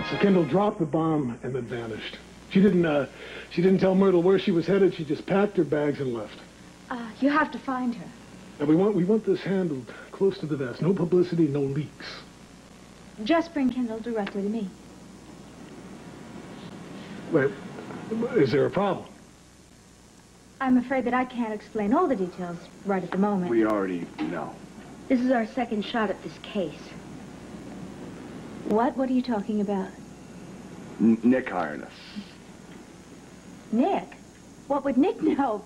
So Kendall dropped the bomb and then vanished. She didn't tell Myrtle where she was headed. She just packed her bags and left. You have to find her. Now, we want this handled close to the vest. No publicity, no leaks. Just bring Kendall directly to me. Wait, is there a problem? I'm afraid that I can't explain all the details right at the moment. We already know. This is our second shot at this case. What? What are you talking about? Nick hired us. Nick? What would Nick know?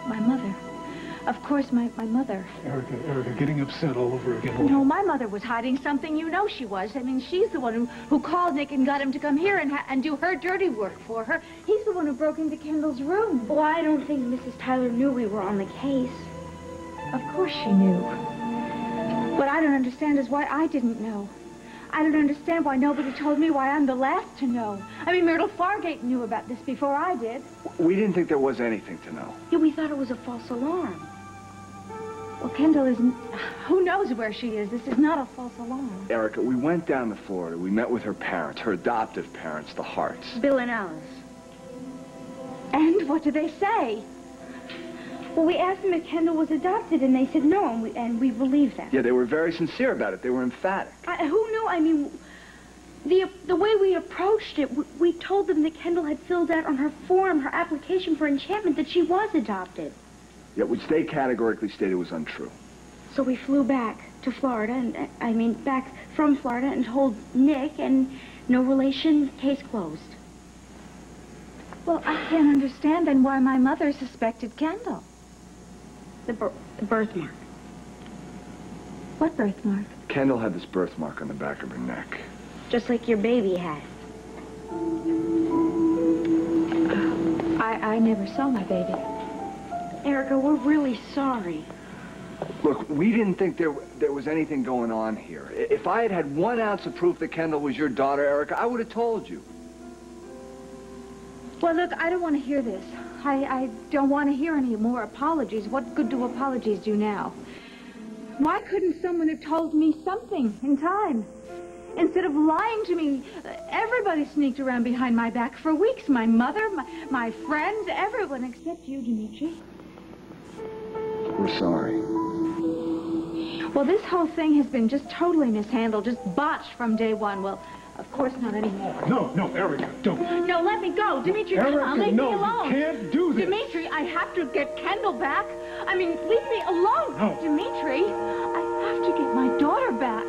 My mother. Of course, my mother. Erica, getting upset all over again. No, my mother was hiding something. You know she was. I mean, she's the one who called Nick and got him to come here and do her dirty work for her. He's the one who broke into Kendall's room. Well, I don't think Mrs. Tyler knew we were on the case. Of course she knew. What I don't understand is why I didn't know. I don't understand why nobody told me, why I'm the last to know. I mean, Myrtle Fargate knew about this before I did. We didn't think there was anything to know. Yeah, we thought it was a false alarm. Well, Kendall isn't... Who knows where she is? This is not a false alarm. Erica, we went down to Florida. We met with her parents, her adoptive parents, the Harts. Bill and Alice. And what did they say? Well, we asked them if Kendall was adopted, and they said no, and we believed that. Yeah, they were very sincere about it. They were emphatic. Who knew? I mean, the way we approached it, we told them that Kendall had filled out on her form, her application for enchantment, that she was adopted. Yeah, which they categorically stated was untrue. So we flew back to Florida, back from Florida, and told Nick, and no relation, case closed. Well, I can't understand then why my mother suspected Kendall. The birthmark. What birthmark? Kendall had this birthmark on the back of her neck. Just like your baby had. I never saw my baby. Erica, we're really sorry. Look, we didn't think there was anything going on here. If I had had 1 ounce of proof that Kendall was your daughter, Erica, I would have told you. Well, look, I don't want to hear this. I don't want to hear any more apologies. What good do apologies do now? Why couldn't someone have told me something in time? Instead of lying to me, everybody sneaked around behind my back for weeks. My mother, my friends, everyone except you, Dimitri. We're sorry. Well, this whole thing has been just totally mishandled, just botched from day one. Well, of course not anymore. No, Erica, don't. No, let me go. Dimitri, Erica, come on, leave me alone. You can't do this. Dimitri, I have to get Kendall back. I mean, leave me alone. No. Dimitri, I have to get my daughter back.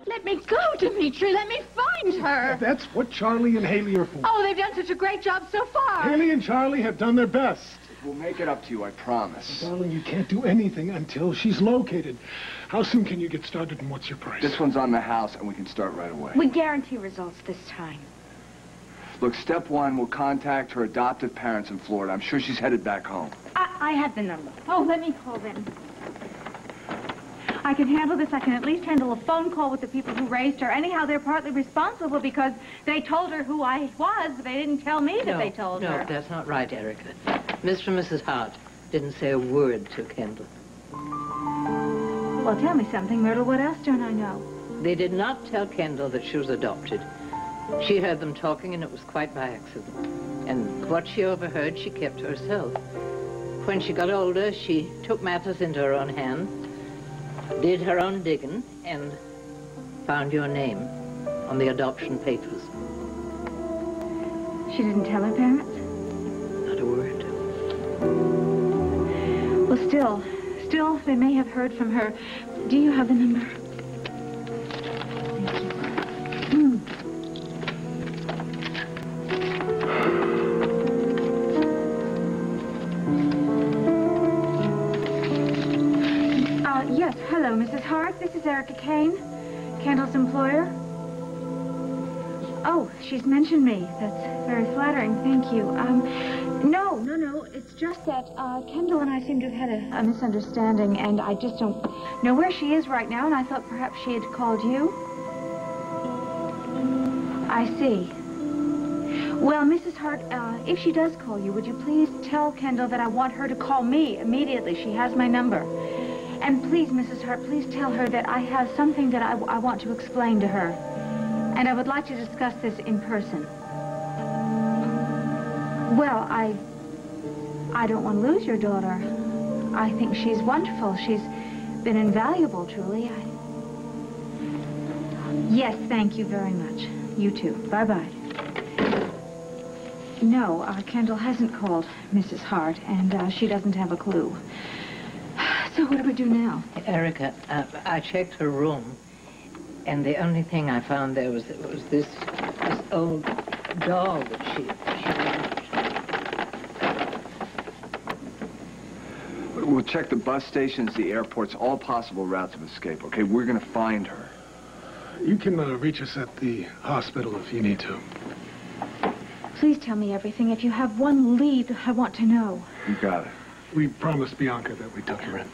Let me go, Dimitri. Let me find her. That's what Charlie and Haley are for. Oh, they've done such a great job so far. Haley and Charlie have done their best. We'll make it up to you, I promise. Darling, you can't do anything until she's located. How soon can you get started, and what's your price? This one's on the house, and we can start right away. We guarantee results this time. Look, step 1, we'll contact her adoptive parents in Florida. I'm sure she's headed back home. I have the number. Oh, let me call them. I can handle this. I can at least handle a phone call with the people who raised her. Anyhow, they're partly responsible because they told her who I was. They didn't tell me that they told her. No, that's not right, Erica. Mr. and Mrs. Hart didn't say a word to Kendall. Well, tell me something, Myrtle. What else don't I know? They did not tell Kendall that she was adopted. She heard them talking, and it was quite by accident. And what she overheard, she kept to herself. When she got older, she took matters into her own hands, did her own digging, and found your name on the adoption papers. She didn't tell her parents? Not a word. Well, still, they may have heard from her. Do you have the number? Thank you. Yes, hello, Mrs. Hart. This is Erica Kane, Kendall's employer. Oh, she's mentioned me. That's very flattering. Thank you. No. It's just that Kendall and I seem to have had a misunderstanding, and I just don't know where she is right now, and I thought perhaps she had called you. I see. Well, Mrs. Hart, if she does call you, would you please tell Kendall that I want her to call me immediately? She has my number. And please, Mrs. Hart, please tell her that I have something that I want to explain to her. And I would like to discuss this in person. Well, I don't want to lose your daughter. I think she's wonderful. She's been invaluable, truly. Yes, thank you very much. You too. Bye-bye. No, Kendall hasn't called Mrs. Hart, and she doesn't have a clue. So what do we do now? Erica, I checked her room, and the only thing I found there was this old doll that she We'll check the bus stations, the airports, all possible routes of escape, okay? We're gonna find her. You can reach us at the hospital if you need to. Please tell me everything. If you have one lead, I want to know. You got it. We promised Bianca that we took her in.